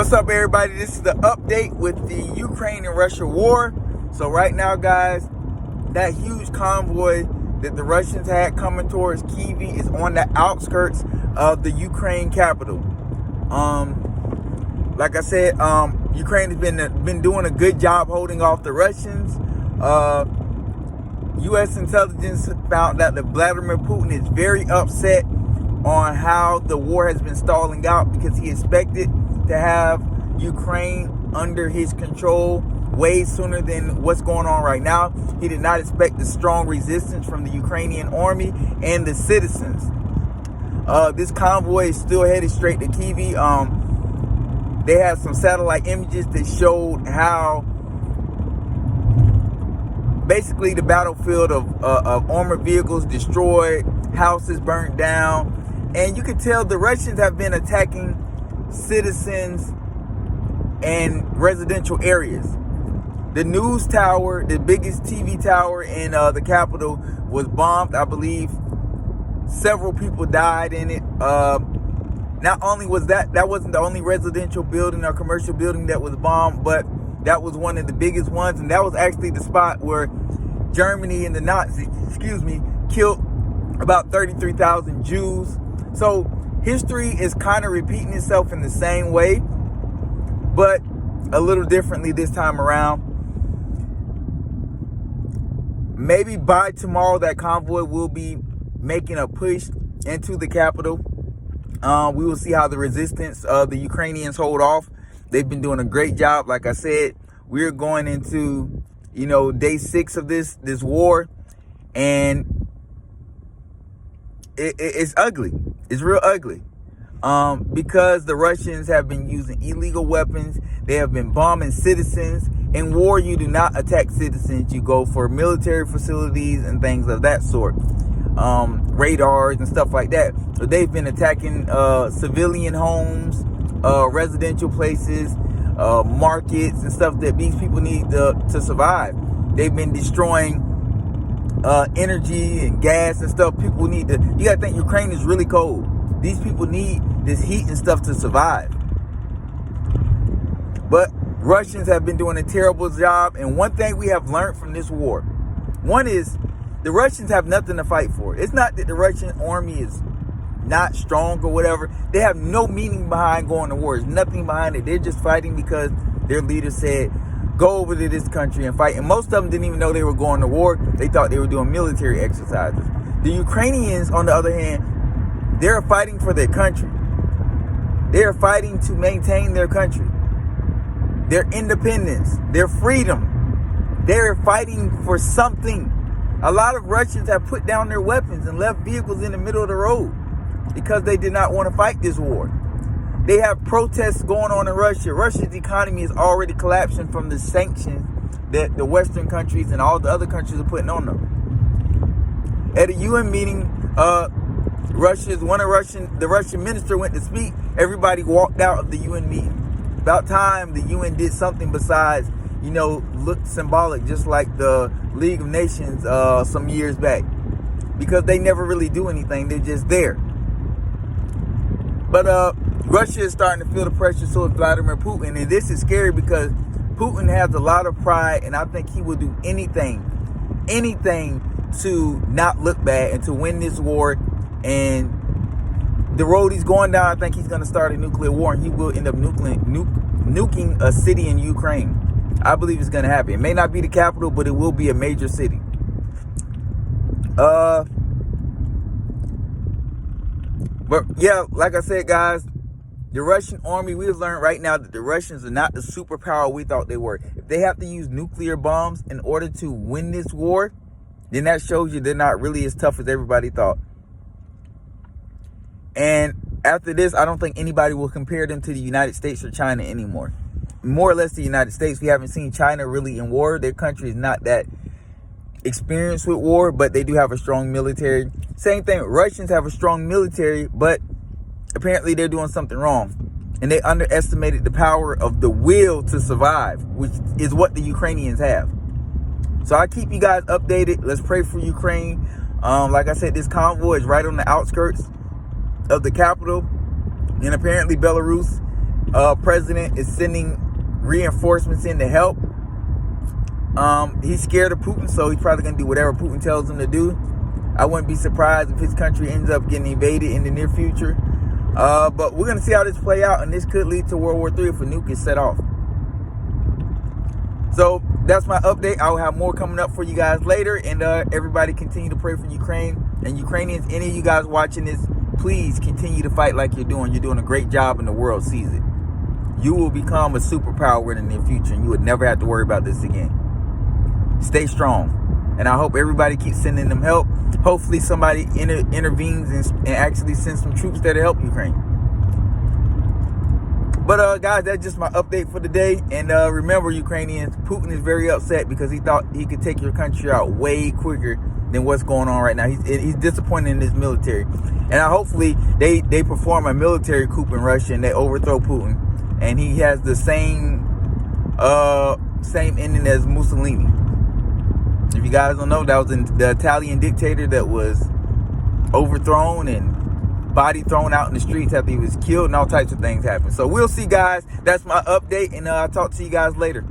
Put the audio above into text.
What's up, everybody? This is the update with the Ukraine and Russia war. So right now, guys, that huge convoy that the Russians had coming towards Kyiv is on the outskirts of the Ukraine capital. Like I said, Ukraine has been doing a good job holding off the Russians. U.S. intelligence found out that Vladimir Putin is very upset on how the war has been stalling out because he expected to have Ukraine under his control way sooner than what's going on right now. He did not expect the strong resistance from the Ukrainian army and the citizens. This convoy is still headed straight to Kyiv. They had some satellite images that showed how basically the battlefield of armored vehicles destroyed, houses burnt down, and you can tell the Russians have been attacking citizens and residential areas. The news tower, the biggest TV tower in the capital, was bombed. I believe several people died in it. Not only was that wasn't the only residential building or commercial building that was bombed, but that was one of the biggest ones, and that was actually the spot where Germany and the Nazis, killed about 33,000 Jews. So history is kind of repeating itself in the same way, but a little differently this time around. Maybe by tomorrow that convoy will be making a push into the capital. We will see how the resistance of the Ukrainians hold off. They've been doing a great job. Like I said, we're going into, day 6 of this war, and it's ugly. It's real ugly. Because the Russians have been using illegal weapons. They have been bombing citizens. In war, you do not attack citizens. You go for military facilities and things of that sort. Radars and stuff like that. So they've been attacking civilian homes, residential places, markets and stuff that these people need to survive. They've been destroying energy and gas and stuff. People need to, you gotta think Ukraine is really cold. These people need this heat and stuff to survive. But Russians have been doing a terrible job. And one thing we have learned from this war, one is the Russians have nothing to fight for. It's not that the Russian army is not strong or whatever. They have no meaning behind going to war. There's nothing behind it. They're just fighting because their leader said, go over to this country and fight. And most of them didn't even know they were going to war. They thought they were doing military exercises. The Ukrainians, on the other hand, they're fighting for their country. They're fighting to maintain their country, their independence, their freedom. They're fighting for something. A lot of Russians have put down their weapons and left vehicles in the middle of the road because they did not want to fight this war. They have protests going on in Russia. Russia's economy is already collapsing from the sanctions that the Western countries and all the other countries are putting on them. At a UN meeting, the Russian minister went to speak. Everybody walked out of the UN meeting. About time the UN did something besides, look symbolic, just like the League of Nations some years back. Because they never really do anything. They're just there. But Russia is starting to feel the pressure, so is Vladimir Putin. And this is scary because Putin has a lot of pride, and I think he will do anything to not look bad and to win this war. And the road he's going down, I think he's going to start a nuclear war, and he will end up nuking a city in Ukraine. I believe it's going to happen. It may not be the capital, but it will be a major city. But yeah, like I said, guys, the Russian army, we've learned right now that the Russians are not the superpower we thought they were. If they have to use nuclear bombs in order to win this war, then that shows you they're not really as tough as everybody thought. And after this, I don't think anybody will compare them to the United States or China anymore. More or less the United States. We haven't seen China really in war. Their country is not that experienced with war, but they do have a strong military. Same thing, Russians have a strong military, but apparently they're doing something wrong. And they underestimated the power of the will to survive, which is what the Ukrainians have. So I keep you guys updated. Let's pray for Ukraine. Like I said, this convoy is right on the outskirts of the capital. And apparently Belarus president is sending reinforcements in to help. He's scared of Putin, so he's probably going to do whatever Putin tells him to do. I wouldn't be surprised if his country ends up getting invaded in the near future. But we're going to see how this play out, and this could lead to World War III if a nuke is set off. So that's my update. I'll have more coming up for you guys later, and everybody continue to pray for Ukraine. And Ukrainians, any of you guys watching this, please continue to fight like you're doing. You're doing a great job, and the world sees it. You will become a superpower in the near future, and you would never have to worry about this again. Stay strong. And I hope everybody keeps sending them help. Hopefully somebody intervenes and actually sends some troops there to help Ukraine. But guys, that's just my update for today. And remember, Ukrainians, Putin is very upset because he thought he could take your country out way quicker than what's going on right now. He's disappointed in his military. And hopefully they perform a military coup in Russia and they overthrow Putin. And he has the same ending as Mussolini. If you guys don't know, that was the Italian dictator that was overthrown and body thrown out in the streets after he was killed, and all types of things happened. So we'll see, guys. That's my update, and I'll talk to you guys later.